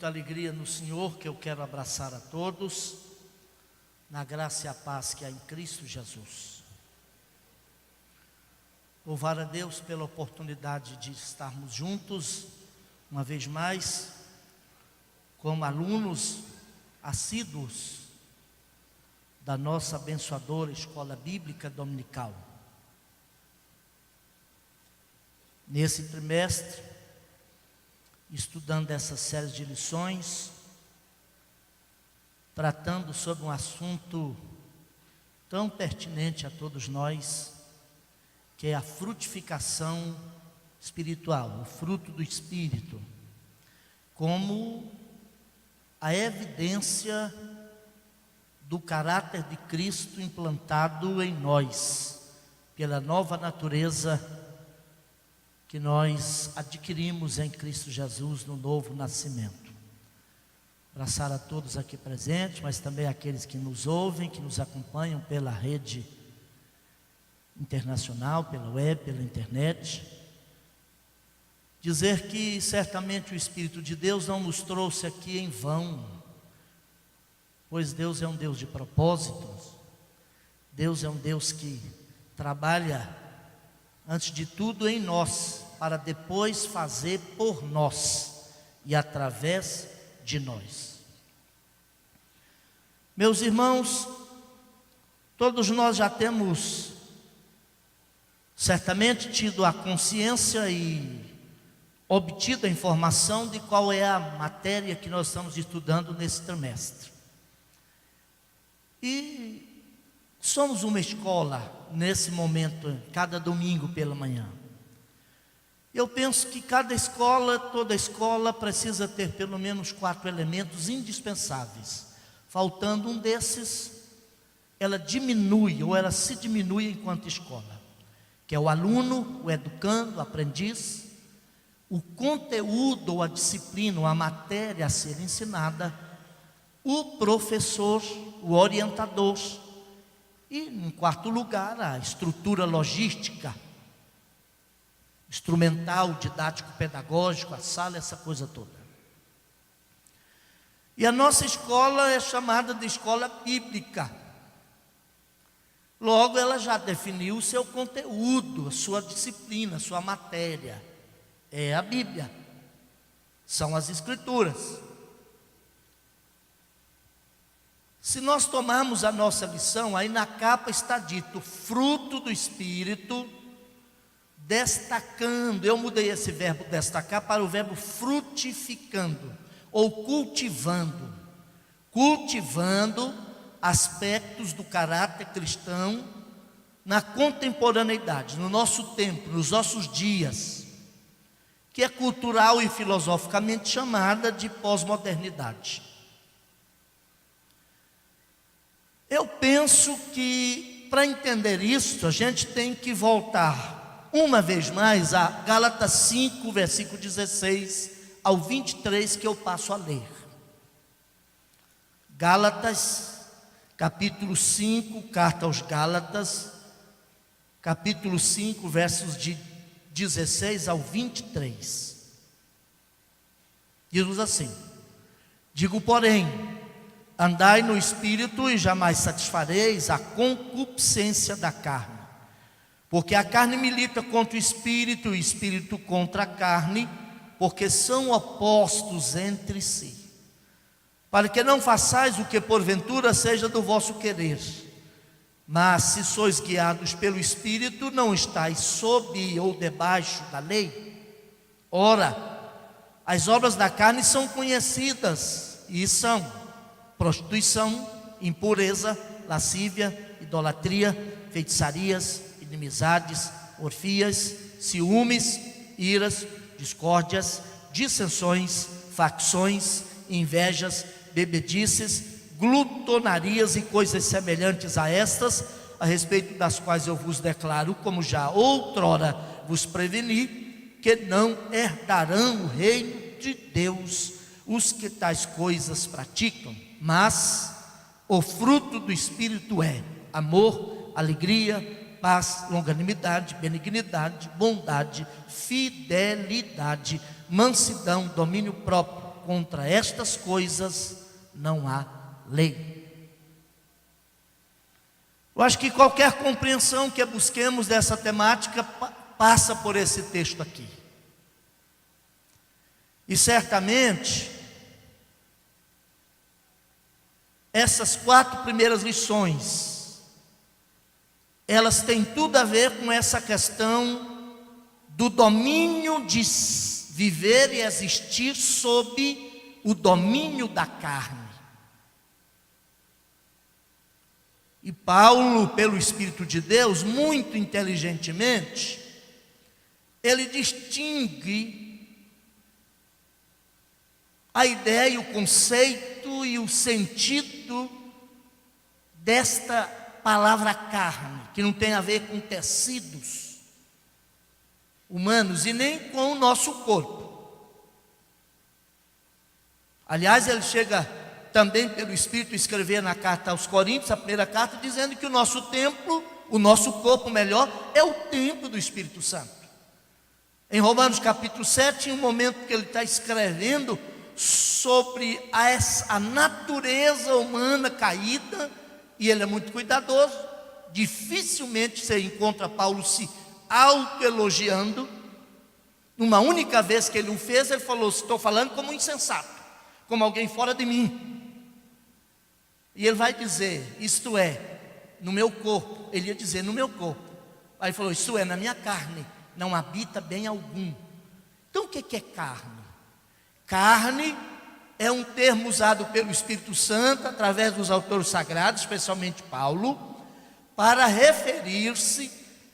muita alegria no Senhor que eu quero abraçar a todos, na graça e a paz que há em Cristo Jesus. Louvar a Deus pela oportunidade de estarmos juntos, uma vez mais, como alunos assíduos da nossa abençoadora Escola Bíblica Dominical. Nesse trimestre, estudando essa série de lições, tratando sobre um assunto tão pertinente a todos nós, que é a frutificação espiritual, o fruto do Espírito, como a evidência do caráter de Cristo implantado em nós, pela nova natureza que nós adquirimos em Cristo Jesus no novo nascimento. Abraçar a todos aqui presentes, mas também aqueles que nos ouvem, que nos acompanham pela rede internacional, pela web, pela internet. Dizer que certamente o Espírito de Deus não nos trouxe aqui em vão, pois Deus é um Deus de propósitos. Deus é um Deus que trabalha antes de tudo em nós, para depois fazer por nós e através de nós. Meus irmãos, todos nós já temos certamente tido a consciência e obtido a informação de qual é a matéria que nós estamos estudando nesse trimestre. E somos uma escola nesse momento, cada domingo pela manhã. Eu penso que cada escola, toda escola precisa ter pelo menos 4 elementos indispensáveis. Faltando um desses, ela diminui ou ela se diminui enquanto escola, que é o aluno, o educando, o aprendiz, o conteúdo ou a disciplina, ou a matéria a ser ensinada, o professor, o orientador, e em quarto lugar a estrutura logística, instrumental, didático, pedagógico, a sala, essa coisa toda. E a nossa escola é chamada de escola bíblica. Logo, ela já definiu o seu conteúdo, a sua disciplina, a sua matéria. É a Bíblia, são as Escrituras. Se nós tomarmos a nossa lição, aí na capa está dito, fruto do Espírito, destacando. Eu mudei esse verbo destacar para o verbo frutificando, ou cultivando. Cultivando aspectos do caráter cristão na contemporaneidade, no nosso tempo, nos nossos dias, que é cultural e filosoficamente chamada de pós-modernidade. Eu penso que para entender isso, a gente tem que voltar uma vez mais a Gálatas 5, versículo 16 ao 23, que eu passo a ler. Gálatas, capítulo 5, carta aos Gálatas, capítulo 5, versos de 16 ao 23. Diz-nos assim: digo, porém, andai no Espírito e jamais satisfareis a concupiscência da carne. Porque a carne milita contra o Espírito e o Espírito contra a carne, porque são opostos entre si. Para que não façais o que porventura seja do vosso querer. Mas se sois guiados pelo Espírito, não estáis sob ou debaixo da lei. Ora, as obras da carne são conhecidas, e são prostituição, impureza, lascívia, idolatria, feitiçarias, inimizades, orfias, ciúmes, iras, discórdias, dissensões, facções, invejas, bebedices, glutonarias e coisas semelhantes a estas, a respeito das quais eu vos declaro, como já outrora vos preveni, que não herdarão o reino de Deus os que tais coisas praticam. Mas o fruto do Espírito é amor, alegria, paz, longanimidade, benignidade, bondade, fidelidade, mansidão, domínio próprio. contra estas coisas não há lei. Eu acho que qualquer compreensão que busquemos dessa temática passa por esse texto aqui. E certamente, essas 4 primeiras lições, elas têm tudo a ver com essa questão do domínio de viver e existir sob o domínio da carne. E Paulo, pelo Espírito de Deus, muito inteligentemente, ele distingue a ideia, o conceito e o sentido desta palavra carne, que não tem a ver com tecidos humanos e nem com o nosso corpo. Aliás, ele chega também pelo Espírito a escrever na carta aos Coríntios, a primeira carta, dizendo que o nosso templo, o nosso corpo melhor, é o templo do Espírito Santo. Em Romanos capítulo 7, em um momento que ele está escrevendo sobre a natureza humana caída, e ele é muito cuidadoso, dificilmente você encontra Paulo se autoelogiando. Numa única vez que ele o fez, ele falou: estou falando como um insensato, como alguém fora de mim. E ele vai dizer, isto é, no meu corpo. Ele ia dizer, no meu corpo. Aí ele falou, isto é, na minha carne não habita bem algum. Então o que é carne? Carne é um termo usado pelo Espírito Santo, através dos autores sagrados, especialmente Paulo, para referir-se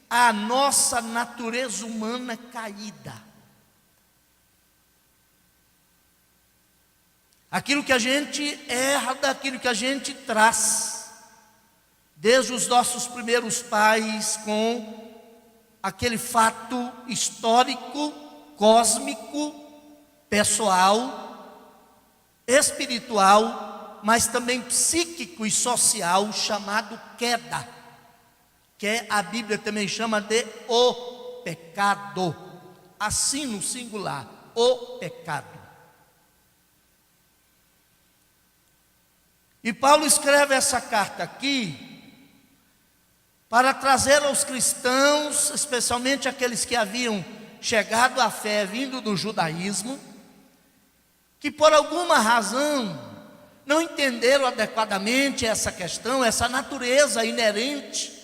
à nossa natureza humana caída. Aquilo que a gente herda, aquilo que a gente traz, desde os nossos primeiros pais, com aquele fato histórico, cósmico, pessoal, espiritual, mas também psíquico e social, chamado queda, que a Bíblia também chama de o pecado, assim no singular, o pecado. E Paulo escreve essa carta aqui para trazer aos cristãos, especialmente aqueles que haviam chegado à fé vindo do judaísmo, que por alguma razão não entenderam adequadamente essa questão, essa natureza inerente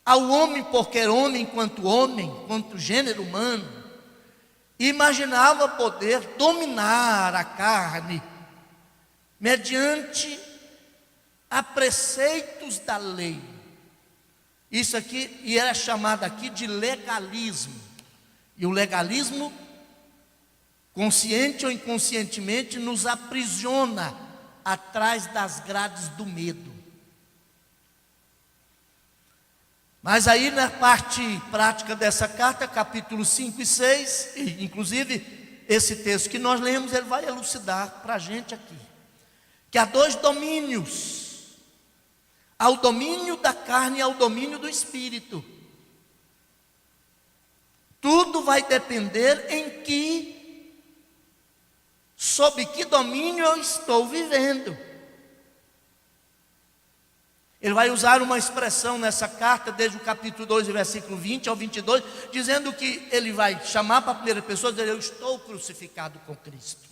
ao homem, porque homem, enquanto gênero humano, e imaginava poder dominar a carne mediante a preceitos da lei. Isso aqui, e era chamado aqui de legalismo. E o legalismo, consciente ou inconscientemente, nos aprisiona atrás das grades do medo. Mas aí na parte prática dessa carta, capítulo 5 e 6, inclusive esse texto que nós lemos, ele vai elucidar para a gente aqui, que há 2 domínios: ao domínio da carne e ao domínio do espírito. Tudo vai depender sob que domínio eu estou vivendo. Ele vai usar uma expressão nessa carta, desde o capítulo 2, versículo 20 ao 22, dizendo que ele vai chamar para a primeira pessoa e dizer: eu estou crucificado com Cristo.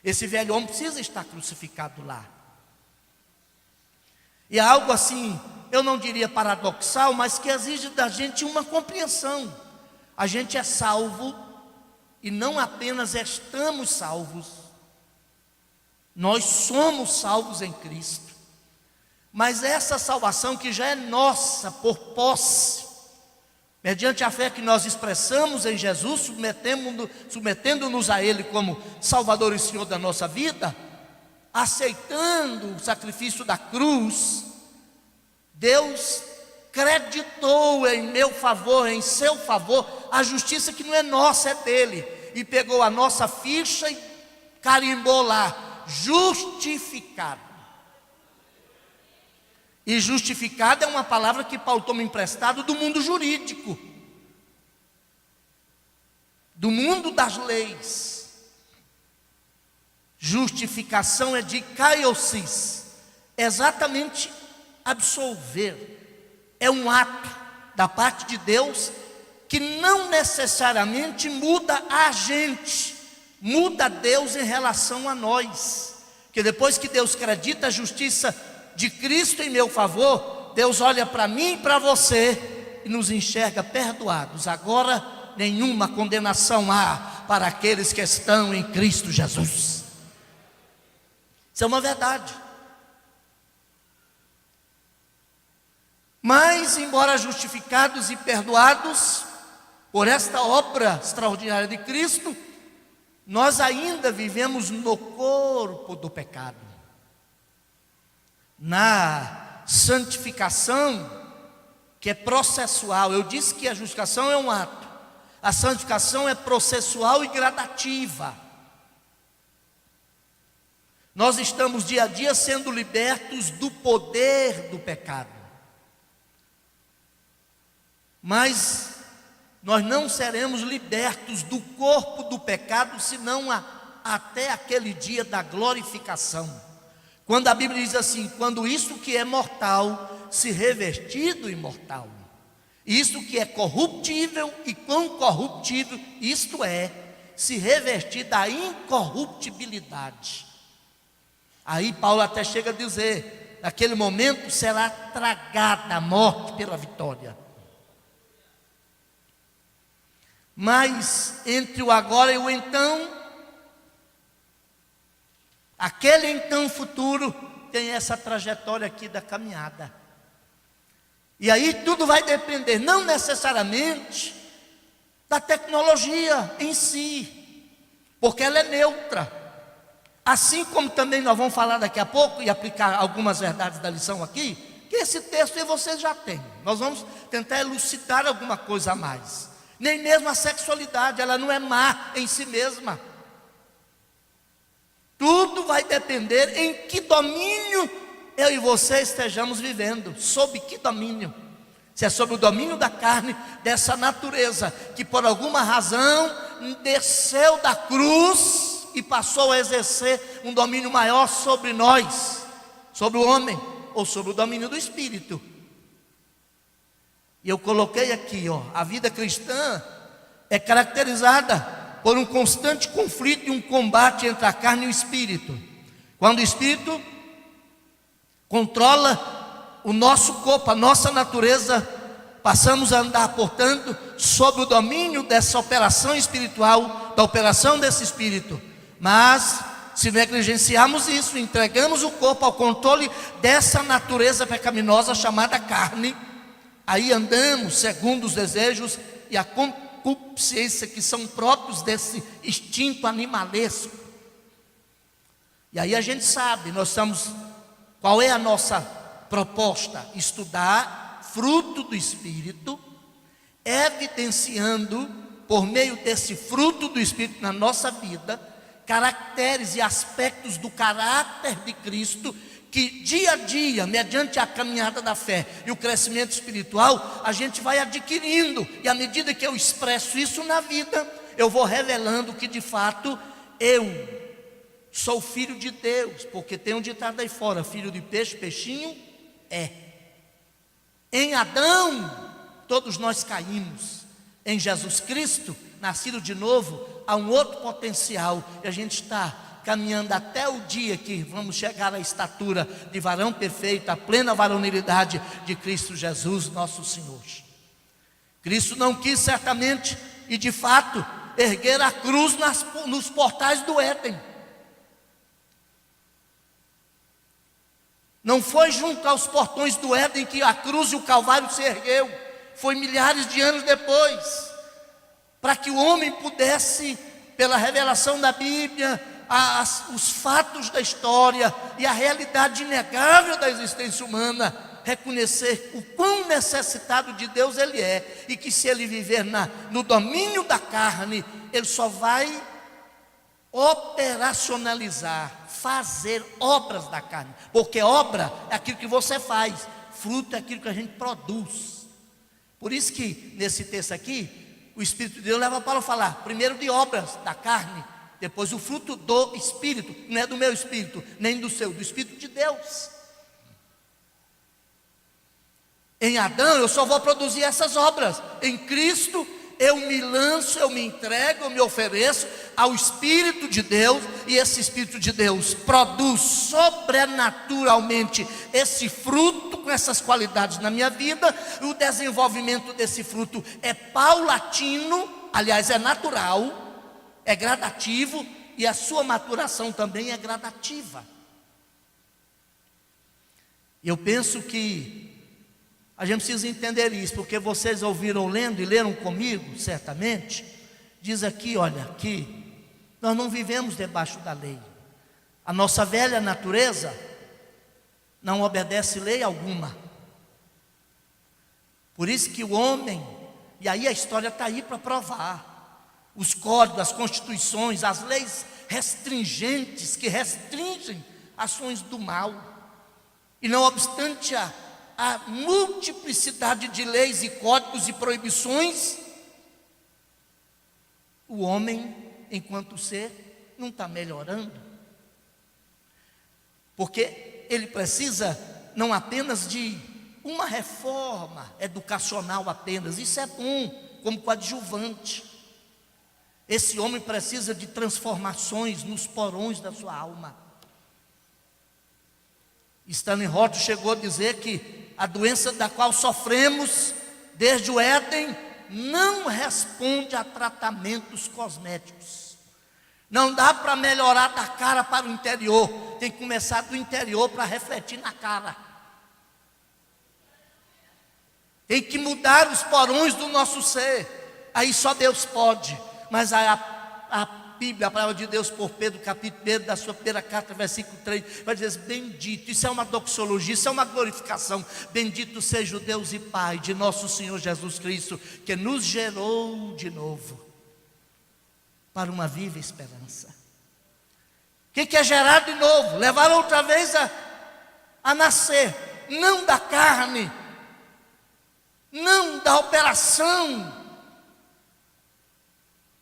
Esse velho homem precisa estar crucificado lá. E é algo assim, eu não diria paradoxal, mas que exige da gente uma compreensão. A gente é salvo, e não apenas estamos salvos, nós somos salvos em Cristo. Mas essa salvação que já é nossa por posse, mediante a fé que nós expressamos em Jesus, submetendo-nos a Ele como Salvador e Senhor da nossa vida, aceitando o sacrifício da cruz, Deus creditou em meu favor, em seu favor, a justiça que não é nossa, é dele, e pegou a nossa ficha e carimbou lá: justificado. E justificado é uma palavra que Paulo toma emprestado do mundo jurídico, do mundo das leis. Justificação é de kaiosis, exatamente absolver. É um ato da parte de Deus que não necessariamente muda a gente, muda Deus em relação a nós. Que depois que Deus acredita a justiça de Cristo em meu favor, Deus olha para mim e para você e nos enxerga perdoados. Agora nenhuma condenação há para aqueles que estão em Cristo Jesus. Isso é uma verdade. Mas, embora justificados e perdoados por esta obra extraordinária de Cristo, nós ainda vivemos no corpo do pecado. Na santificação, que é processual, eu disse que a justificação é um ato, a santificação é processual e gradativa. Nós estamos dia a dia sendo libertos do poder do pecado, mas nós não seremos libertos do corpo do pecado, senão até aquele dia da glorificação. Quando a Bíblia diz assim: quando isso que é mortal se revestir do imortal, isso que é corruptível e quão corruptível, isto é, se revestir da incorruptibilidade. Aí Paulo até chega a dizer: naquele momento será tragada a morte pela vitória. Mas entre o agora e o então, aquele então futuro tem essa trajetória aqui da caminhada. E aí tudo vai depender, não necessariamente da tecnologia em si, porque ela é neutra. Assim como também nós vamos falar daqui a pouco e aplicar algumas verdades da lição aqui, que esse texto aí vocês já têm. Nós vamos tentar elucidar alguma coisa a mais. Nem mesmo a sexualidade, ela não é má em si mesma. Tudo vai depender em que domínio eu e você estejamos vivendo. Sob que domínio? Se é sob o domínio da carne, dessa natureza, que por alguma razão desceu da cruz e passou a exercer um domínio maior sobre nós, sobre o homem, ou sobre o domínio do Espírito. E eu coloquei aqui, a vida cristã é caracterizada por um constante conflito e um combate entre a carne e o Espírito. Quando o Espírito controla o nosso corpo, a nossa natureza, passamos a andar, portanto, sob o domínio dessa operação espiritual, da operação desse Espírito. Mas, se negligenciarmos isso, entregamos o corpo ao controle dessa natureza pecaminosa chamada carne, aí andamos segundo os desejos e a concupiscência que são próprios desse instinto animalesco. E aí a gente sabe, qual é a nossa proposta? Estudar fruto do Espírito, evidenciando por meio desse fruto do Espírito na nossa vida, caracteres e aspectos do caráter de Cristo, que dia a dia, mediante a caminhada da fé e o crescimento espiritual, a gente vai adquirindo, e à medida que eu expresso isso na vida, eu vou revelando que de fato eu sou filho de Deus, porque tem um ditado aí fora: filho de peixe, peixinho é. Em Adão, todos nós caímos. Em Jesus Cristo, nascido de novo, há um outro potencial, e a gente está caminhando até o dia que vamos chegar à estatura de varão perfeito, à plena varonilidade de Cristo Jesus, nosso Senhor. Cristo não quis certamente, e de fato, erguer a cruz nos portais do Éden. Não foi junto aos portões do Éden que a cruz e o Calvário se ergueu. Foi milhares de anos depois, para que o homem pudesse, pela revelação da Bíblia, os fatos da história e a realidade inegável da existência humana, reconhecer o quão necessitado de Deus ele é, e que se ele viver no domínio da carne, ele só vai operacionalizar, fazer obras da carne, porque obra é aquilo que você faz, fruto é aquilo que a gente produz. Por isso que nesse texto aqui, o Espírito de Deus leva Paulo a falar primeiro de obras da carne, Depois o fruto do Espírito, não é do meu espírito, nem do seu, do Espírito de Deus. Em Adão eu só vou produzir essas obras. Em Cristo eu me lanço, eu me entrego, eu me ofereço ao Espírito de Deus, e esse Espírito de Deus produz sobrenaturalmente esse fruto com essas qualidades na minha vida. O desenvolvimento desse fruto é paulatino, aliás, é natural, é gradativo, e a sua maturação também é gradativa. Eu penso que a gente precisa entender isso, porque vocês ouviram lendo e leram comigo, certamente. Diz aqui, olha, que nós não vivemos debaixo da lei. A nossa velha natureza não obedece lei alguma. Por isso que o homem, e aí a história está aí para provar, os códigos, as constituições, as leis restringentes que restringem ações do mal. E não obstante a multiplicidade de leis e códigos e proibições, o homem, enquanto ser, não está melhorando. Porque ele precisa não apenas de uma reforma educacional apenas, isso é bom, como coadjuvante. Esse homem precisa de transformações nos porões da sua alma. Stanley Roth chegou a dizer que a doença da qual sofremos desde o Éden não responde a tratamentos cosméticos. Não dá para melhorar da cara para o interior, tem que começar do interior para refletir na cara. Tem que mudar os porões do nosso ser, aí só Deus pode. Mas a Bíblia, a palavra de Deus por Pedro, capítulo 1 da sua primeira carta, versículo 3, vai dizer: bendito, isso é uma doxologia, isso é uma glorificação. Bendito seja o Deus e Pai de nosso Senhor Jesus Cristo, que nos gerou de novo para uma viva esperança. O que é gerar de novo? Levar outra vez a nascer, não da carne, não da operação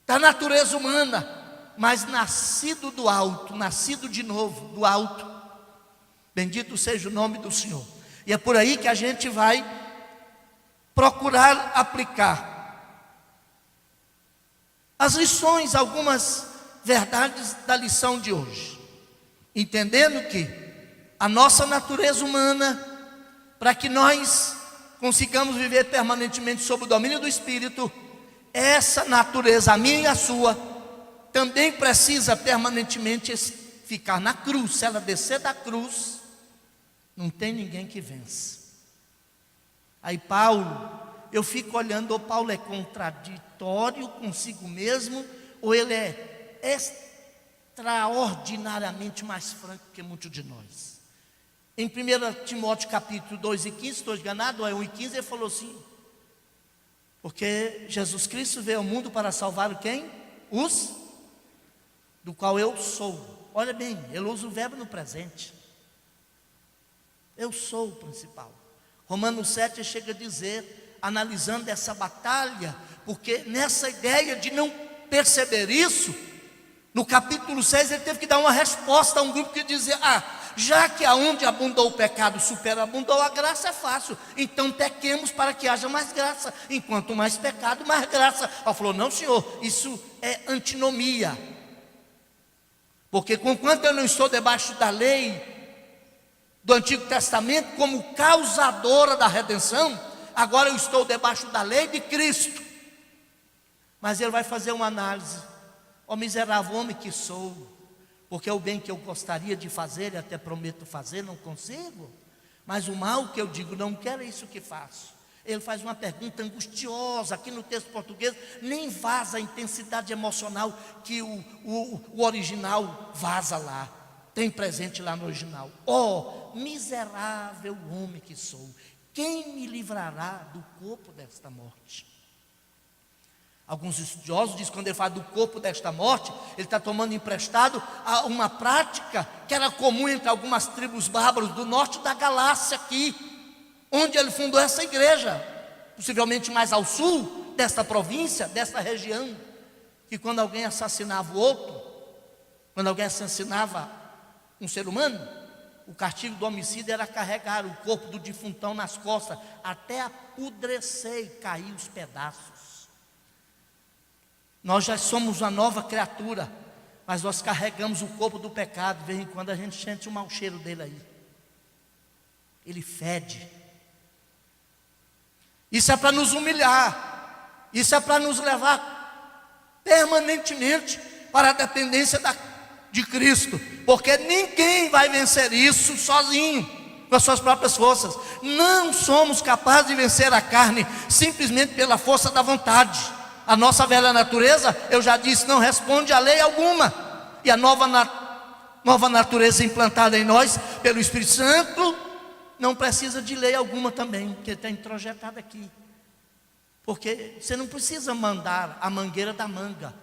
da natureza humana, mas nascido do alto, nascido de novo do alto. Bendito seja o nome do Senhor. E é por aí que a gente vai procurar aplicar as lições, algumas verdades da lição de hoje, entendendo que a nossa natureza humana, para que nós consigamos viver permanentemente sob o domínio do Espírito, essa natureza, a minha e a sua, também precisa permanentemente ficar na cruz. Se ela descer da cruz, não tem ninguém que vença. Aí Paulo, eu fico olhando, ou Paulo é contraditório consigo mesmo, ou ele é extraordinariamente mais franco que muitos de nós. Em 1 Timóteo capítulo 2 e 15, estou enganado, é 1 e 15, ele falou assim: porque Jesus Cristo veio ao mundo para salvar quem? Os do qual eu sou. Olha bem, ele usa o verbo no presente. Eu sou o principal. Romanos 7 ele chega a dizer, analisando essa batalha, porque nessa ideia de não perceber isso, no capítulo 6 ele teve que dar uma resposta a um grupo que dizia: já que aonde abundou o pecado superabundou a graça, é fácil, então pequemos para que haja mais graça. Enquanto mais pecado, mais graça. Ela falou: não, senhor, isso é antinomia, porque conquanto eu não estou debaixo da lei do Antigo Testamento como causadora da redenção, agora eu estou debaixo da lei de Cristo. Mas ele vai fazer uma análise: ó miserável homem que sou, porque o bem que eu gostaria de fazer, e até prometo fazer, não consigo, mas o mal que eu digo não quero, é isso que faço. Ele faz uma pergunta angustiosa, aqui no texto português nem vaza a intensidade emocional que o original vaza lá, tem presente lá no original. Ó miserável homem que sou, quem me livrará do corpo desta morte? Alguns estudiosos dizem que quando ele fala do corpo desta morte, ele está tomando emprestado a uma prática que era comum entre algumas tribos bárbaras do norte da Galácia aqui, onde ele fundou essa igreja, possivelmente mais ao sul desta província, desta região, que quando alguém assassinava o outro, Quando alguém assassinava um ser humano, o castigo do homicídio era carregar o corpo do defuntão nas costas, até apodrecer e cair os pedaços. Nós já somos uma nova criatura, mas nós carregamos o corpo do pecado. De vez em quando a gente sente o mau cheiro dele aí. Ele fede. Isso é para nos humilhar. Isso é para nos levar permanentemente para a dependência de Cristo. Porque ninguém vai vencer isso sozinho, com as suas próprias forças. Não somos capazes de vencer a carne simplesmente pela força da vontade. A nossa velha natureza, eu já disse, não responde a lei alguma. E a nova natureza implantada em nós pelo Espírito Santo não precisa de lei alguma também, que está introjetada aqui. Porque você não precisa mandar a mangueira da manga.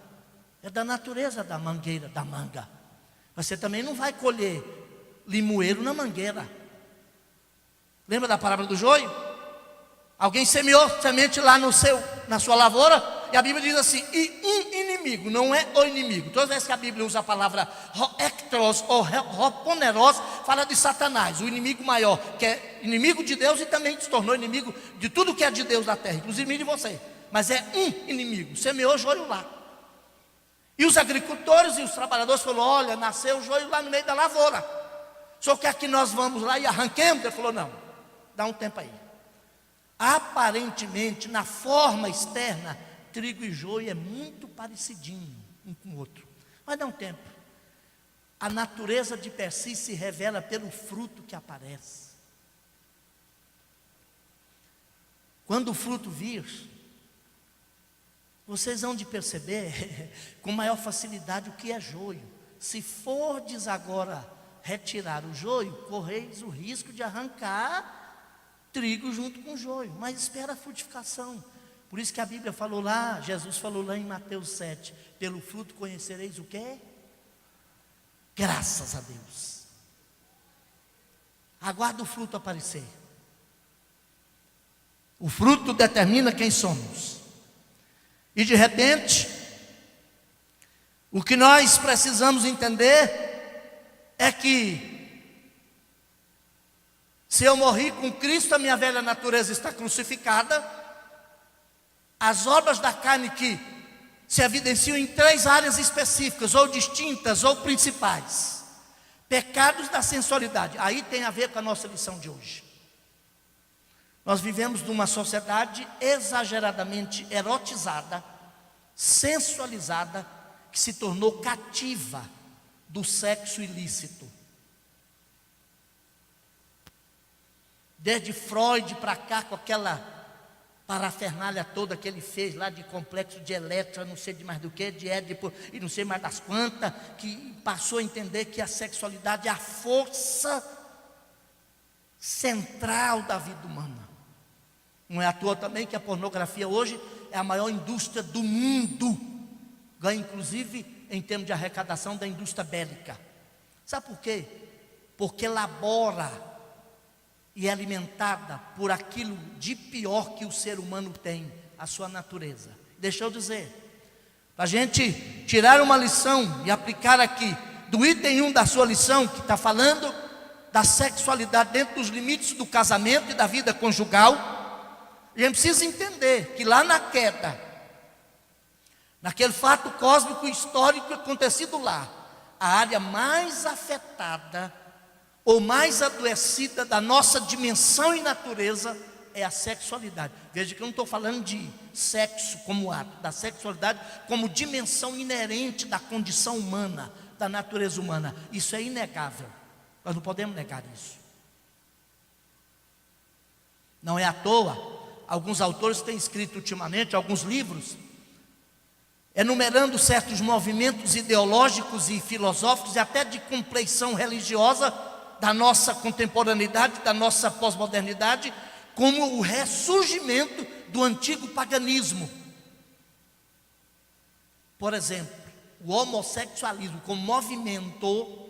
É da natureza da mangueira, da manga. Você também não vai colher limoeiro na mangueira. Lembra da parábola do joio? Alguém semeou semente lá na sua lavoura, e a Bíblia diz assim, e um inimigo, não é o inimigo. Todas as vezes que a Bíblia usa a palavra ectros ou roponeros, fala de Satanás, o inimigo maior, que é inimigo de Deus e também se tornou inimigo de tudo que é de Deus na terra, inclusive de você. Mas é um inimigo, semeou joio lá. E os agricultores e os trabalhadores falaram, olha, nasceu o joio lá no meio da lavoura. Só que aqui nós vamos lá e arranquemos. Ele falou, não, dá um tempo aí. Aparentemente, na forma externa, trigo e joio é muito parecidinho um com o outro. Mas dá um tempo. A natureza de per si se revela pelo fruto que aparece. Quando o fruto vir, vocês vão de perceber com maior facilidade o que é joio. Se fordes agora retirar o joio, correis o risco de arrancar trigo junto com o joio, mas espera a frutificação. Por isso que a Bíblia falou lá, Jesus falou lá em Mateus 7, pelo fruto conhecereis o quê? Graças a Deus. Aguarda o fruto aparecer. O fruto determina quem somos. E de repente, o que nós precisamos entender é que se eu morri com Cristo, a minha velha natureza está crucificada. As obras da carne que se evidenciam em 3 áreas específicas, ou distintas, ou principais. Pecados da sensualidade, aí tem a ver com a nossa lição de hoje. Nós vivemos numa sociedade exageradamente erotizada, sensualizada, que se tornou cativa do sexo ilícito. Desde Freud para cá, com aquela parafernália toda que ele fez lá de complexo de Elétra, não sei de mais do que, de Édipo e não sei mais das quantas, que passou a entender que a sexualidade é a força central da vida humana. Não é à toa também que a pornografia hoje é a maior indústria do mundo, ganha inclusive em termos de arrecadação da indústria bélica. Sabe por quê? Porque elabora e é alimentada por aquilo de pior que o ser humano tem, a sua natureza. Deixa eu dizer, para a gente tirar uma lição e aplicar aqui, do item 1 da sua lição, que está falando da sexualidade dentro dos limites do casamento e da vida conjugal, a gente precisa entender que lá na queda, naquele fato cósmico histórico acontecido lá, a área mais afetada ou mais adoecida da nossa dimensão e natureza é a sexualidade. Veja que eu não estou falando de sexo como ato, da sexualidade como dimensão inerente da condição humana, da natureza humana. Isso é inegável, nós não podemos negar isso. Não é à toa, alguns autores têm escrito ultimamente alguns livros enumerando certos movimentos ideológicos e filosóficos e até de compleição religiosa da nossa contemporaneidade, da nossa pós-modernidade, como o ressurgimento do antigo paganismo. Por exemplo, o homossexualismo como movimento,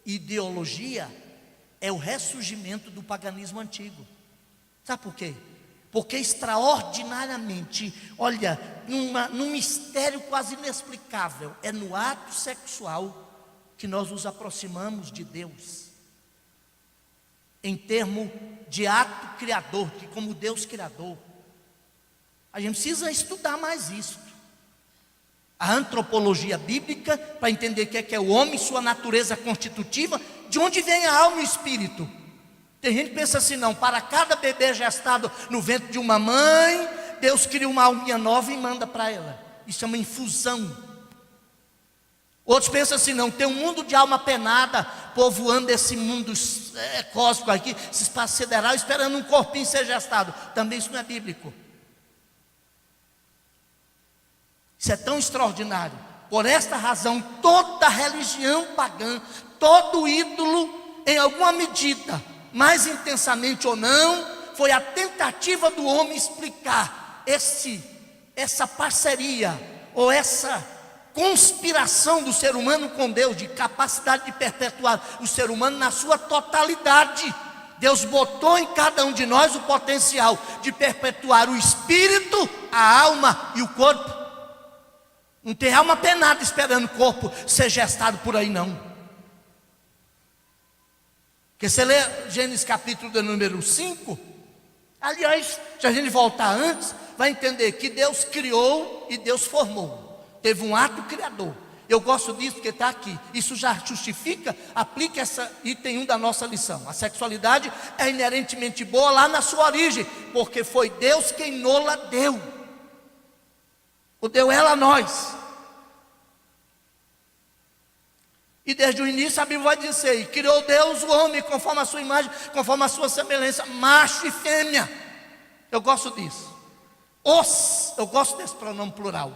ideologia, é o ressurgimento do paganismo antigo. Sabe por quê? Porque extraordinariamente, olha, num mistério quase inexplicável, é no ato sexual que nós nos aproximamos de Deus, em termos de ato criador, que como Deus criador, a gente precisa estudar mais isso. A antropologia bíblica, para entender o que é o homem, sua natureza constitutiva, de onde vem a alma e o espírito. Tem gente que pensa assim, não, para cada bebê gestado no ventre de uma mãe, Deus cria uma alminha nova e manda para ela. Isso é uma infusão. Outros pensam assim, não, tem um mundo de alma penada povoando esse mundo cósmico aqui, esse espaço sideral, esperando um corpinho ser gestado. Também isso não é bíblico. Isso é tão extraordinário. Por esta razão, toda religião pagã, todo ídolo, em alguma medida, mais intensamente ou não, foi a tentativa do homem explicar essa parceria, ou essa conspiração do ser humano com Deus, de capacidade de perpetuar o ser humano na sua totalidade. Deus botou em cada um de nós o potencial de perpetuar o espírito, a alma e o corpo. Não tem alma penada esperando o corpo ser gestado por aí, não. Porque você lê Gênesis capítulo de número 5, aliás, se a gente voltar antes, vai entender que Deus criou e Deus formou. Teve um ato criador. Eu gosto disso porque está aqui. Isso já justifica, aplica essa item 1 da nossa lição. A sexualidade é inerentemente boa lá na sua origem, porque foi Deus quem nola deu. O deu ela a nós. E desde o início a Bíblia vai dizer, e criou Deus o homem conforme a sua imagem, conforme a sua semelhança, macho e fêmea. Eu gosto disso. Eu gosto desse pronome plural.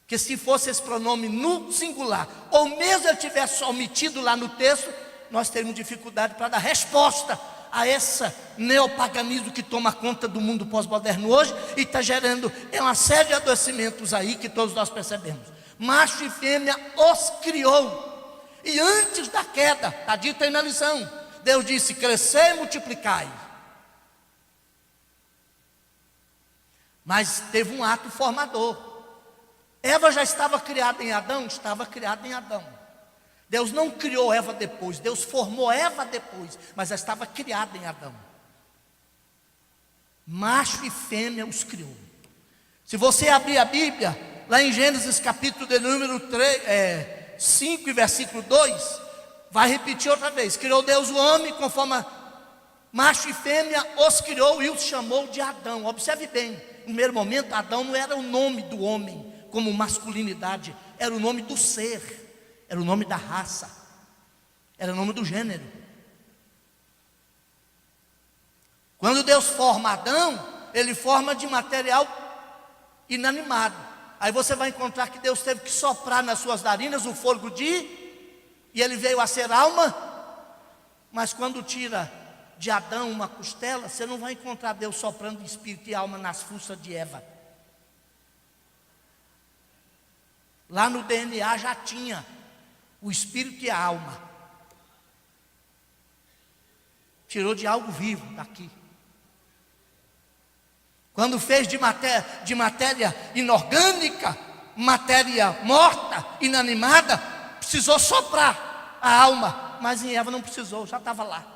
Que se fosse esse pronome no singular, ou mesmo ele tivesse omitido lá no texto, nós teríamos dificuldade para dar resposta a esse neopaganismo que toma conta do mundo pós-moderno hoje e está gerando uma série de adoecimentos aí que todos nós percebemos. Macho e fêmea os criou. E antes da queda, está dito aí na lição, Deus disse, crescei e multiplicai. Mas teve um ato formador. Eva já estava criada em Adão? Estava criada em Adão. Deus não criou Eva depois, Deus formou Eva depois, mas já estava criada em Adão. Macho e fêmea os criou. Se você abrir a Bíblia, lá em Gênesis capítulo de número 5 e versículo 2, vai repetir outra vez. Criou Deus o homem conforme macho e fêmea os criou e os chamou de Adão. Observe bem, no primeiro momento Adão não era o nome do homem como masculinidade, era o nome do ser, era o nome da raça, era o nome do gênero. Quando Deus forma Adão, Ele forma de material inanimado. Aí você vai encontrar que Deus teve que soprar nas suas narinas o fôlego e ele veio a ser alma. Mas quando tira de Adão uma costela, você não vai encontrar Deus soprando espírito e alma nas fuças de Eva. Lá no DNA já tinha o espírito e a alma. Tirou de algo vivo daqui. Quando fez de matéria inorgânica, matéria morta, inanimada, precisou soprar a alma. Mas em Eva não precisou, já estava lá.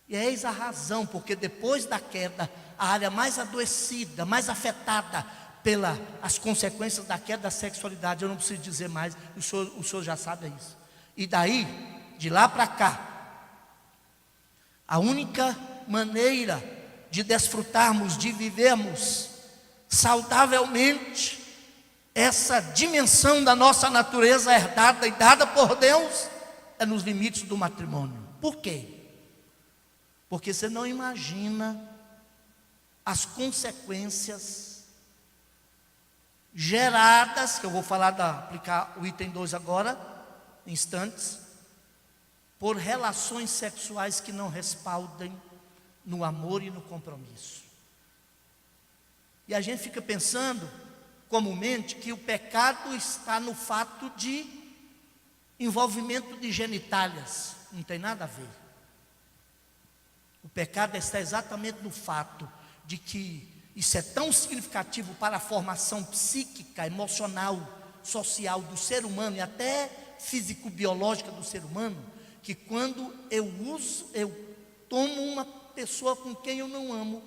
E eis a razão, porque depois da queda, a área mais adoecida, mais afetada as consequências da queda da sexualidade, eu não preciso dizer mais, o senhor já sabe isso. E daí, de lá para cá, a única maneira de desfrutarmos, de vivermos saudavelmente essa dimensão da nossa natureza herdada e dada por Deus é nos limites do matrimônio. Por quê? Porque você não imagina as consequências geradas, que eu vou aplicar o item 2 agora, instantes, por relações sexuais que não respaldem no amor e no compromisso. E a gente fica pensando, comumente, que o pecado está no fato de envolvimento de genitálias. Não tem nada a ver. O pecado está exatamente no fato de que isso é tão significativo para a formação psíquica, emocional, social do ser humano e até físico-biológica do ser humano, que quando eu tomo uma pessoa com quem eu não amo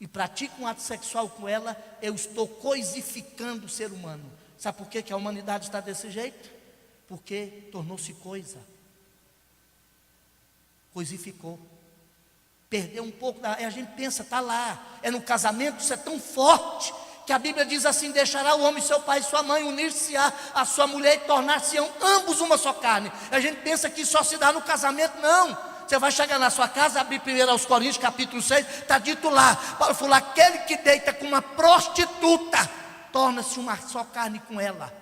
e pratico um ato sexual com ela, eu estou coisificando o ser humano. Sabe por que a humanidade está desse jeito? Porque tornou-se coisa. Coisificou. Perdeu um pouco, a gente pensa, está lá, é no casamento, isso é tão forte, que a Bíblia diz assim: deixará o homem seu pai e sua mãe, unir-se-á a sua mulher e tornar-se-ão ambos uma só carne. A gente pensa que só se dá no casamento. Não, você vai chegar na sua casa, abrir 1 Coríntios capítulo 6, está dito lá, Paulo falou: aquele que deita com uma prostituta, torna-se uma só carne com ela.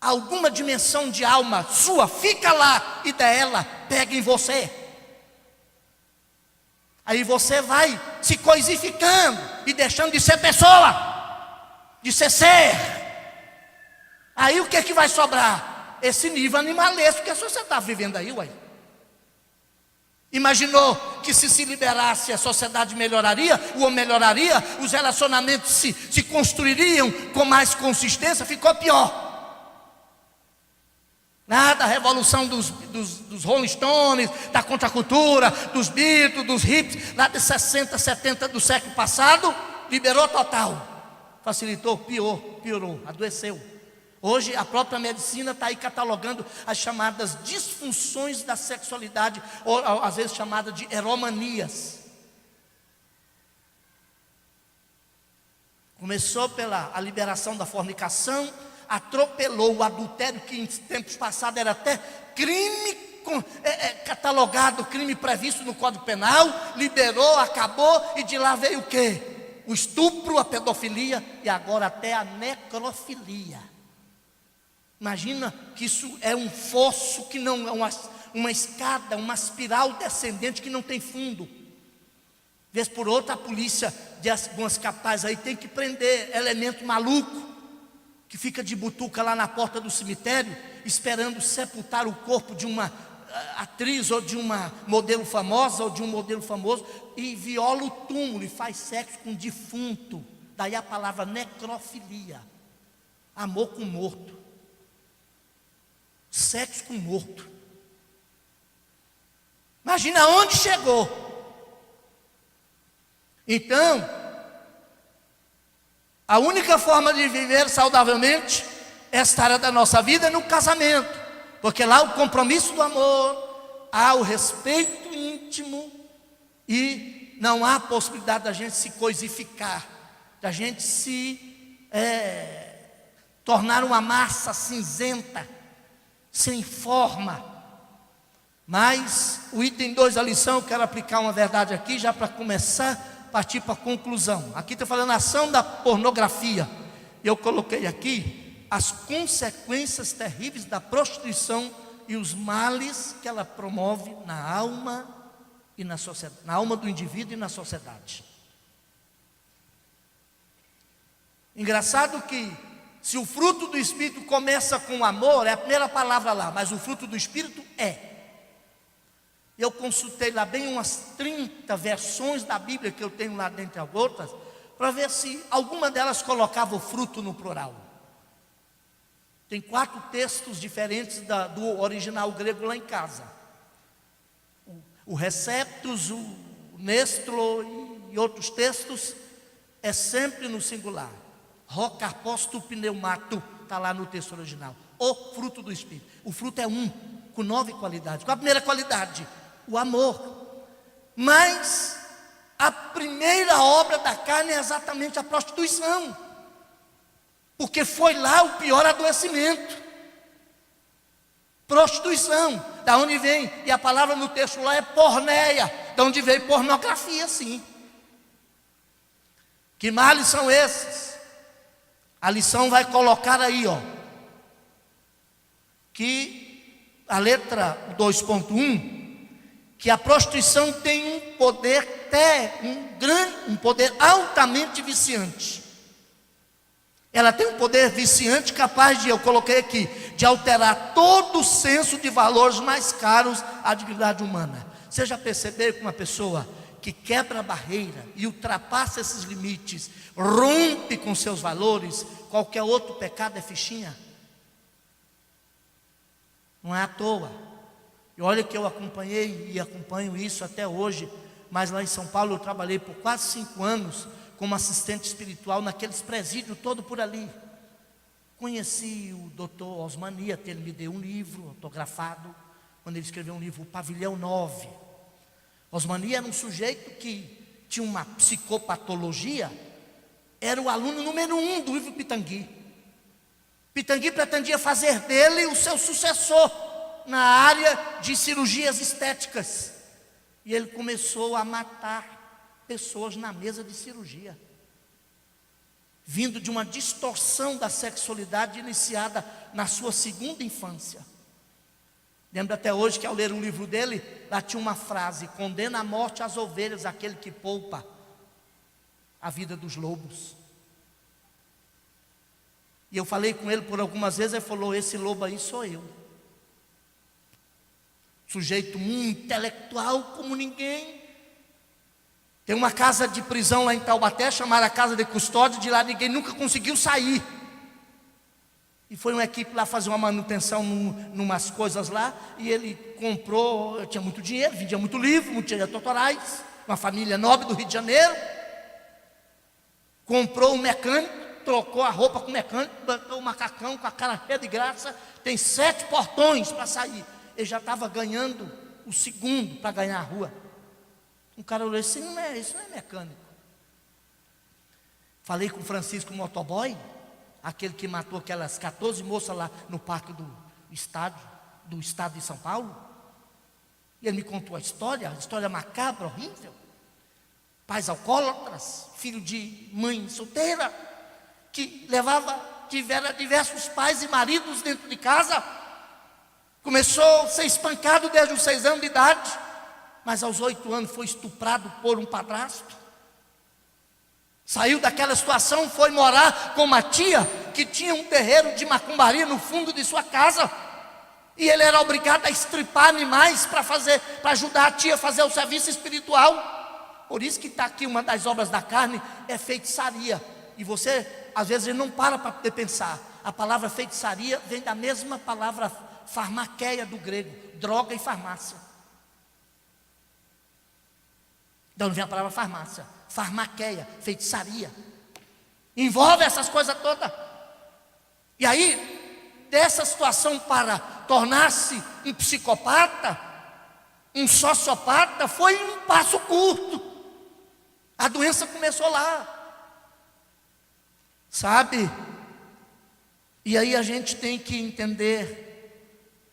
Alguma dimensão de alma sua fica lá, e dela pega em você. Aí você vai se coisificando e deixando de ser pessoa, de ser ser. Aí o que é que vai sobrar? Esse nível animalesco que a sociedade está vivendo aí, ué. Imaginou que se liberasse a sociedade melhoraria, o homem melhoraria, os relacionamentos se construiriam com mais consistência? Ficou pior. Nada, a revolução dos Rolling Stones, da contracultura, dos Beatles, dos hippies, lá de 60, 70 do século passado, liberou total, facilitou, piorou, adoeceu. Hoje a própria medicina está aí catalogando as chamadas disfunções da sexualidade, ou às vezes chamada de eromanias. Começou pela liberação da fornicação, atropelou o adultério, que em tempos passados era até crime catalogado, crime previsto no Código Penal, liberou, acabou, e de lá veio o quê? O estupro, a pedofilia e agora até a necrofilia. Imagina que isso é um fosso, que não é uma escada, uma espiral descendente que não tem fundo. Vez por outra a polícia de algumas capitais aí tem que prender elemento maluco, que fica de butuca lá na porta do cemitério, esperando sepultar o corpo de uma atriz, ou de uma modelo famosa, ou de um modelo famoso, e viola o túmulo, e faz sexo com defunto. Daí a palavra necrofilia, amor com morto, sexo com morto. Imagina onde chegou. Então, a única forma de viver saudavelmente esta área da nossa vida é no casamento, porque lá o compromisso do amor, há o respeito íntimo, e não há possibilidade da gente se coisificar, da gente se tornar uma massa cinzenta, sem forma. Mas o item 2 da lição, eu quero aplicar uma verdade aqui, já para começar, partir para a conclusão. Aqui está falando a ação da pornografia. Eu coloquei aqui as consequências terríveis da prostituição e os males que ela promove na alma e na sociedade, na alma do indivíduo e na sociedade. Engraçado que se o fruto do Espírito começa com amor, é a primeira palavra lá, mas o fruto do Espírito é. Eu consultei lá bem umas 30 versões da Bíblia que eu tenho lá dentre as outras, para ver se alguma delas colocava o fruto no plural. Tem 4 textos diferentes do original grego lá em casa. O receptus, o nestro e outros textos é sempre no singular. Rocarposto pneumato, está lá no texto original. O fruto do Espírito. O fruto é um, com 9 qualidades. Qual a primeira qualidade? O amor. Mas a primeira obra da carne é exatamente a prostituição, porque foi lá o pior adoecimento. Prostituição, da onde vem, e a palavra no texto lá é porneia, da onde veio pornografia, sim. Que males são esses? A lição vai colocar aí, que a letra 2.1, que a prostituição tem um poder um poder altamente viciante. Ela tem um poder viciante capaz de, eu coloquei aqui, de alterar todo o senso de valores mais caros à dignidade humana. Você já percebeu que uma pessoa que quebra a barreira e ultrapassa esses limites, rompe com seus valores, qualquer outro pecado é fichinha? Não é à toa. E olha que eu acompanhei e acompanho isso até hoje, mas lá em São Paulo eu trabalhei por quase 5 anos como assistente espiritual naqueles presídios todo por ali. Conheci o doutor Osmania, ele me deu um livro autografado, quando ele escreveu um livro, O Pavilhão 9. Osmania era um sujeito que tinha uma psicopatologia, era o aluno número 1 do livro Pitangui. Pitangui pretendia fazer dele o seu sucessor na área de cirurgias estéticas. E ele começou a matar pessoas na mesa de cirurgia, vindo de uma distorção da sexualidade iniciada na sua segunda infância. Lembro até hoje que ao ler um livro dele, lá tinha uma frase: condena à morte as ovelhas aquele que poupa a vida dos lobos. E eu falei com ele por algumas vezes, ele falou: esse lobo aí sou eu. Sujeito intelectual como ninguém. Tem uma casa de prisão lá em Taubaté, chamada Casa de Custódia, de lá ninguém nunca conseguiu sair. E foi uma equipe lá fazer uma manutenção numas coisas lá, e ele comprou, tinha muito dinheiro, vendia muito livro, muitos direitos autorais, uma família nobre do Rio de Janeiro. Comprou um mecânico, trocou a roupa com o mecânico, botou o macacão com a cara cheia de graça, tem 7 portões para sair. Ele já estava ganhando o segundo para ganhar a rua. Um cara olhou assim: isso não é mecânico. Falei com o Francisco Motoboy, aquele que matou aquelas 14 moças lá no parque do estado de São Paulo. E ele me contou a história macabra, horrível. Pais alcoólatras, filho de mãe solteira, que tivera diversos pais e maridos dentro de casa. Começou a ser espancado desde os 6 anos de idade, mas aos 8 anos foi estuprado por um padrasto. Saiu daquela situação, foi morar com uma tia que tinha um terreiro de macumbaria no fundo de sua casa. E ele era obrigado a estripar animais para ajudar a tia a fazer o serviço espiritual. Por isso que está aqui uma das obras da carne, é feitiçaria. E você, às vezes, não para poder pensar. A palavra feitiçaria vem da mesma palavra farmaqueia do grego, droga e farmácia. De onde vem a palavra farmácia? Farmaqueia, feitiçaria. Envolve essas coisas todas. E aí, dessa situação para tornar-se um psicopata, um sociopata, foi um passo curto. A doença começou lá. Sabe? E aí a gente tem que entender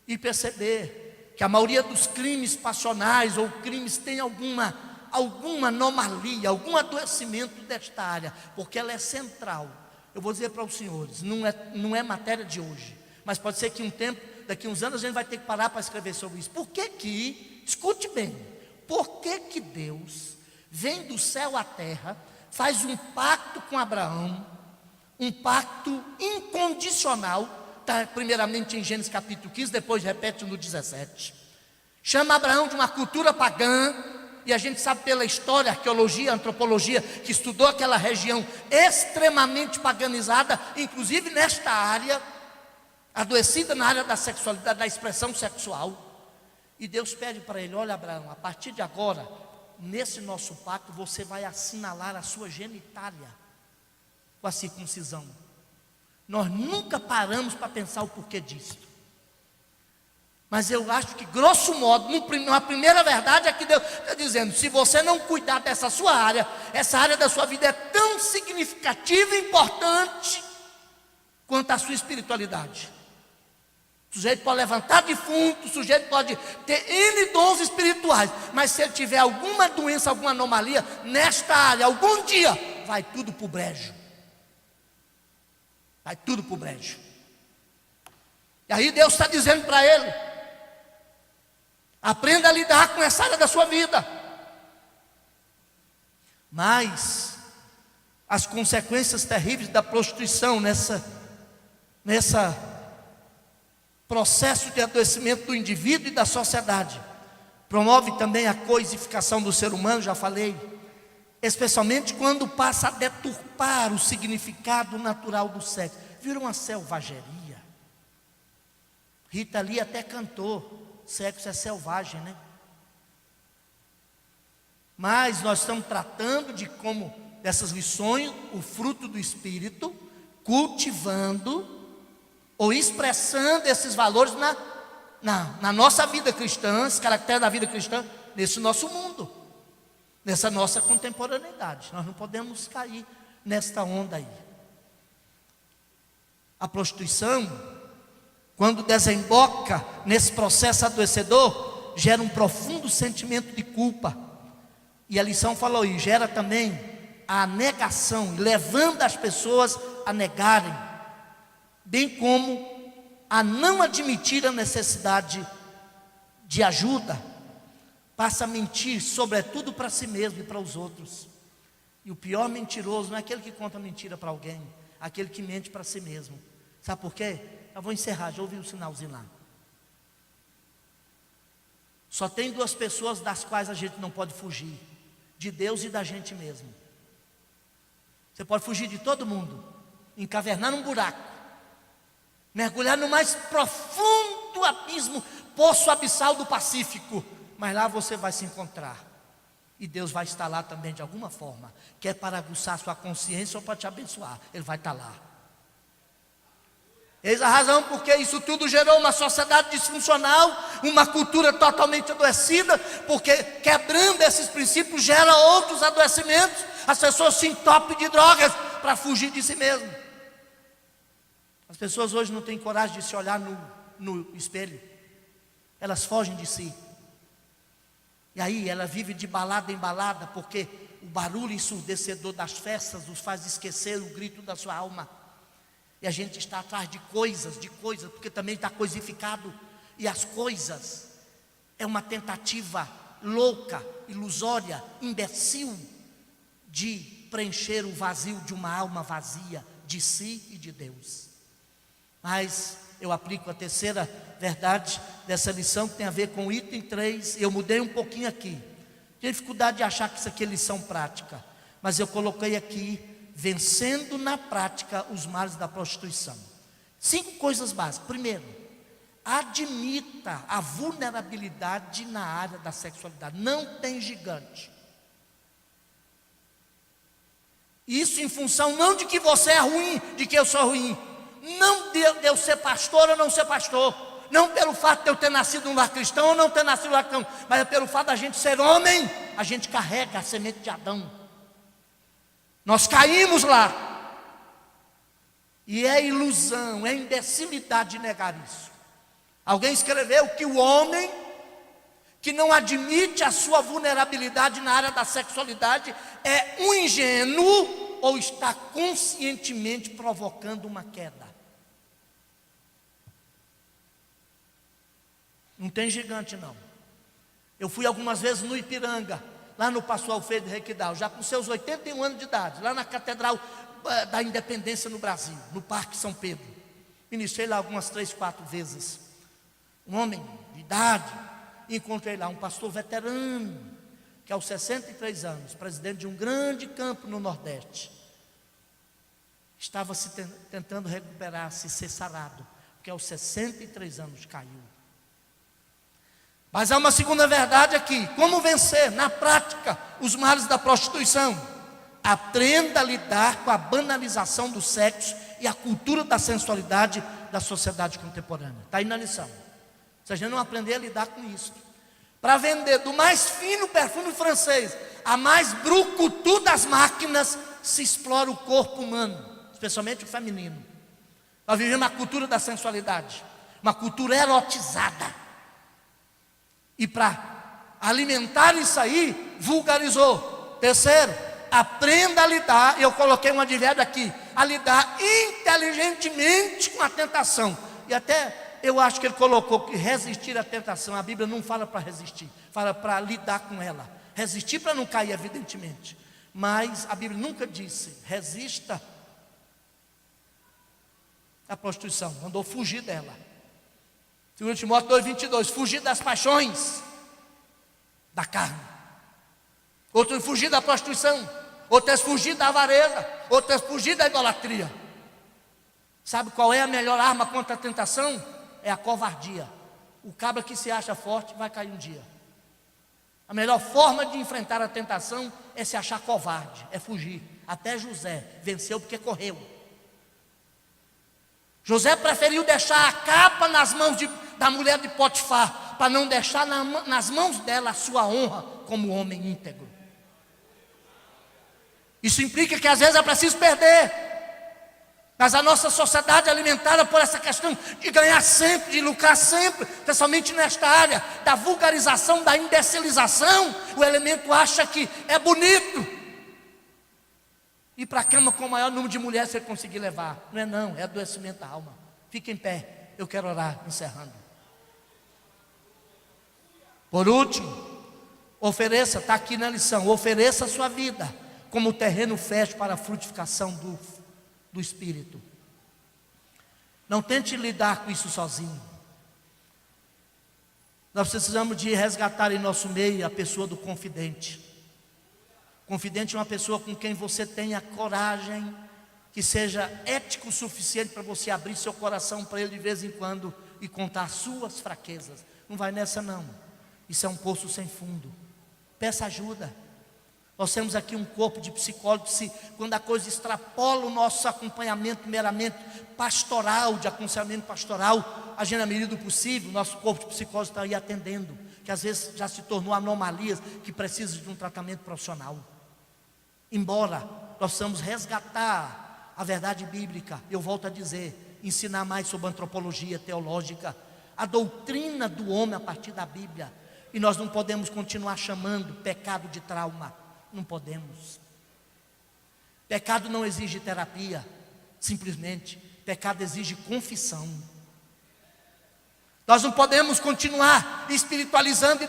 e perceber que a maioria dos crimes passionais ou crimes tem alguma anomalia, algum adoecimento desta área, porque ela é central. Eu vou dizer para os senhores, não é matéria de hoje, mas pode ser que daqui uns anos a gente vai ter que parar para escrever sobre isso. Por que escute bem, por que Deus vem do céu à terra, faz um pacto com Abraão, um pacto incondicional, está primeiramente em Gênesis capítulo 15, depois repete no 17. Chama Abraão de uma cultura pagã, e a gente sabe pela história, arqueologia, antropologia, que estudou aquela região extremamente paganizada, inclusive nesta área, adoecida na área da sexualidade, da expressão sexual. E Deus pede para ele: olha, Abraão, a partir de agora, nesse nosso pacto, você vai assinalar a sua genitália com a circuncisão. Nós nunca paramos para pensar o porquê disso. Mas eu acho que, grosso modo, uma primeira verdade é que Deus está dizendo: se você não cuidar dessa sua área, essa área da sua vida é tão significativa e importante quanto a sua espiritualidade. O sujeito pode levantar defunto, o sujeito pode ter N dons espirituais, mas se ele tiver alguma doença, alguma anomalia nesta área, algum dia vai tudo para o brejo. Vai tudo para o brejo. E aí Deus está dizendo para ele: aprenda a lidar com essa área da sua vida. Mas as consequências terríveis da prostituição nessa processo de adoecimento do indivíduo e da sociedade, promove também a coisificação do ser humano, já falei, especialmente quando passa a deturpar o significado natural do sexo, vira uma selvageria. Rita Lee até cantou, sexo é selvagem, né? Mas nós estamos tratando de como, dessas lições, o fruto do Espírito, cultivando ou expressando esses valores na nossa vida cristã, esse caractere da vida cristã, nesse nosso mundo, nessa nossa contemporaneidade. Nós não podemos cair nesta onda aí. A prostituição, quando desemboca nesse processo adoecedor, gera um profundo sentimento de culpa. E a lição falou aí, gera também a negação, levando as pessoas a negarem, bem como a não admitir a necessidade de ajuda, passa a mentir, sobretudo para si mesmo e para os outros. E o pior mentiroso não é aquele que conta mentira para alguém, é aquele que mente para si mesmo. Sabe por quê? Eu vou encerrar, já ouvi o sinalzinho lá. Só tem duas pessoas das quais a gente não pode fugir: de Deus e da gente mesmo. Você pode fugir de todo mundo, encavernar num buraco, mergulhar no mais profundo abismo, poço abissal do Pacífico, mas lá você vai se encontrar, e Deus vai estar lá também de alguma forma, quer para aguçar sua consciência ou para te abençoar, Ele vai estar lá. Eis a razão porque isso tudo gerou uma sociedade disfuncional, uma cultura totalmente adoecida, porque quebrando esses princípios gera outros adoecimentos. As pessoas se entopem de drogas para fugir de si mesmo. As pessoas hoje não têm coragem de se olhar no espelho, elas fogem de si. E aí ela vive de balada em balada, porque o barulho ensurdecedor das festas os faz esquecer o grito da sua alma. E a gente está atrás de coisas, porque também está coisificado. E as coisas é uma tentativa louca, ilusória, imbecil, de preencher o vazio de uma alma vazia de si e de Deus. Mas eu aplico a terceira verdade dessa lição, que tem a ver com o item 3. Eu mudei um pouquinho aqui. Tinha dificuldade de achar que isso aqui é lição prática, mas eu coloquei aqui: vencendo na prática os males da prostituição. 5 coisas básicas. Primeiro, admita a vulnerabilidade na área da sexualidade. Não tem gigante. Isso em função não de que você é ruim, de que eu sou ruim, não de eu ser pastor ou não ser pastor, não pelo fato de eu ter nascido num lar cristão ou não ter nascido num lar cristão, mas é pelo fato da gente ser homem. A gente carrega a semente de Adão. Nós caímos lá, e é ilusão, é imbecilidade negar isso. Alguém escreveu que o homem que não admite a sua vulnerabilidade na área da sexualidade é um ingênuo ou está conscientemente provocando uma queda. Não tem gigante não. Eu fui algumas vezes no Ipiranga, lá no Pastor Alfredo Requidal, já com seus 81 anos de idade, lá na Catedral da Independência no Brasil, no Parque São Pedro. Ministrei lá algumas 3, 4 vezes. Um homem de idade, encontrei lá um pastor veterano, que aos 63 anos, presidente de um grande campo no Nordeste, estava tentando recuperar-se, ser sarado, porque aos 63 anos caiu. Mas há uma segunda verdade aqui: como vencer na prática os males da prostituição? Aprenda a lidar com a banalização do sexo e a cultura da sensualidade da sociedade contemporânea. Está aí na lição. Se a gente não aprender a lidar com isso, para vender do mais fino perfume francês a mais brucutu das máquinas, se explora o corpo humano, especialmente o feminino. Nós vivemos uma cultura da sensualidade, uma cultura erotizada. E para alimentar isso aí, vulgarizou. Terceiro, aprenda a lidar, eu coloquei um advérbio aqui, a lidar inteligentemente com a tentação. E até eu acho que ele colocou que resistir à tentação, a Bíblia não fala para resistir, fala para lidar com ela. Resistir para não cair, evidentemente, mas a Bíblia nunca disse resista à prostituição, mandou fugir dela. 2 Timóteo 2,22, fugir das paixões da carne. Outro é fugir da prostituição, outro é fugir da avareza, outro é fugir da idolatria. Sabe qual é a melhor arma contra a tentação? é a covardia. O cabra que se acha forte vai cair um dia. A melhor forma de enfrentar a tentação é se achar covarde, é fugir. Até José venceu porque correu. José preferiu deixar a capa nas mãos da mulher de Potifar, para não deixar nas mãos dela a sua honra como homem íntegro. Isso implica que às vezes é preciso perder. Mas a nossa sociedade é alimentada por essa questão de ganhar sempre, de lucrar sempre, principalmente nesta área da vulgarização, da imbecilização. O elemento acha que é bonito ir para a cama com o maior número de mulheres que ele conseguir levar. Não, é adoecimento da alma. Fique em pé, eu quero orar, encerrando. Por último, ofereça, está aqui na lição, ofereça a sua vida como terreno fértil para a frutificação do Espírito. Não tente lidar com isso sozinho. Nós precisamos de resgatar em nosso meio a pessoa do confidente. Confidente é uma pessoa com quem você tenha coragem, que seja ético o suficiente para você abrir seu coração para ele de vez em quando e contar suas fraquezas. Não vai nessa não. Isso é um poço sem fundo. Peça ajuda. Nós temos aqui um corpo de psicólogos, quando a coisa extrapola o nosso acompanhamento meramente pastoral, de aconselhamento pastoral, a gente, na medida do possível, nosso corpo de psicólogos está aí atendendo, que às vezes já se tornou anomalias, que precisa de um tratamento profissional. Embora nós possamos resgatar a verdade bíblica, eu volto a dizer, ensinar mais sobre antropologia teológica, a doutrina do homem a partir da Bíblia, e nós não podemos continuar chamando pecado de trauma. Não podemos. Pecado não exige terapia, simplesmente. Pecado exige confissão. Nós não podemos continuar espiritualizando e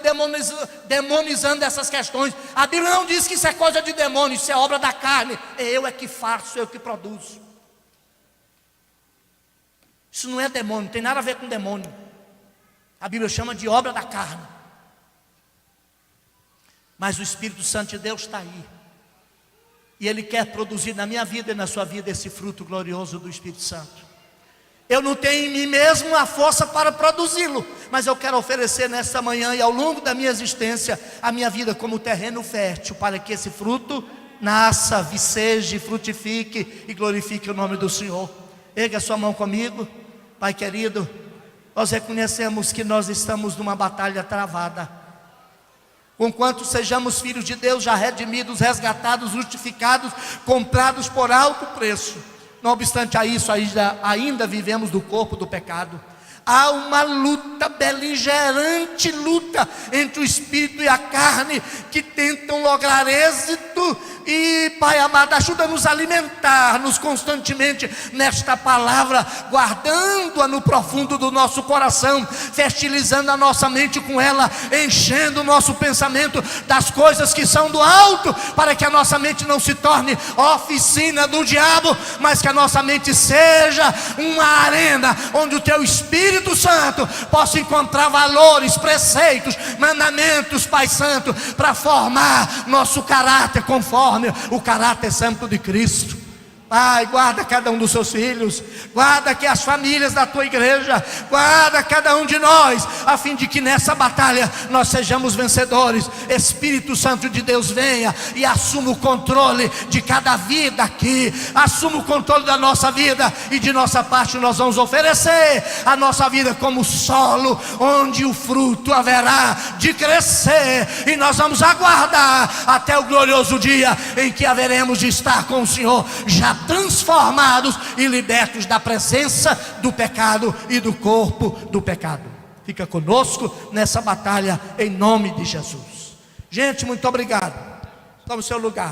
demonizando essas questões. A Bíblia não diz que isso é coisa de demônio, isso é obra da carne. Eu é que faço, eu que produzo. Isso não é demônio, não tem nada a ver com demônio. A Bíblia chama de obra da carne. Mas o Espírito Santo de Deus está aí. E Ele quer produzir na minha vida e na sua vida esse fruto glorioso do Espírito Santo. Eu não tenho em mim mesmo a força para produzi-lo, mas eu quero oferecer nesta manhã e ao longo da minha existência a minha vida como terreno fértil para que esse fruto nasça, viceje, frutifique e glorifique o nome do Senhor. Erga a sua mão comigo. Pai querido, nós reconhecemos que nós estamos numa batalha travada. Conquanto sejamos filhos de Deus, já redimidos, resgatados, justificados, comprados por alto preço, não obstante a isso, ainda vivemos do corpo do pecado. Há uma luta, beligerante luta entre o Espírito e a carne, que tentam lograr êxito. E Pai amado, ajuda-nos a alimentar-nos constantemente nesta palavra, guardando-a no profundo do nosso coração, fertilizando a nossa mente com ela, enchendo o nosso pensamento das coisas que são do alto, para que a nossa mente não se torne oficina do diabo, mas que a nossa mente seja uma arena onde o Teu Espírito Santo possa encontrar valores, preceitos, mandamentos, Pai Santo, para formar nosso caráter conforme o caráter santo de Cristo. Pai, guarda cada um dos seus filhos, guarda aqui as famílias da tua igreja, guarda cada um de nós, a fim de que nessa batalha nós sejamos vencedores. Espírito Santo de Deus, venha e assuma o controle de cada vida aqui, assuma o controle da nossa vida, e de nossa parte nós vamos oferecer a nossa vida como solo, onde o fruto haverá de crescer, e nós vamos aguardar até o glorioso dia em que haveremos de estar com o Senhor, já transformados e libertos da presença do pecado e do corpo do pecado. Fica conosco nessa batalha em nome de Jesus. Gente, muito obrigado. Tome o seu lugar.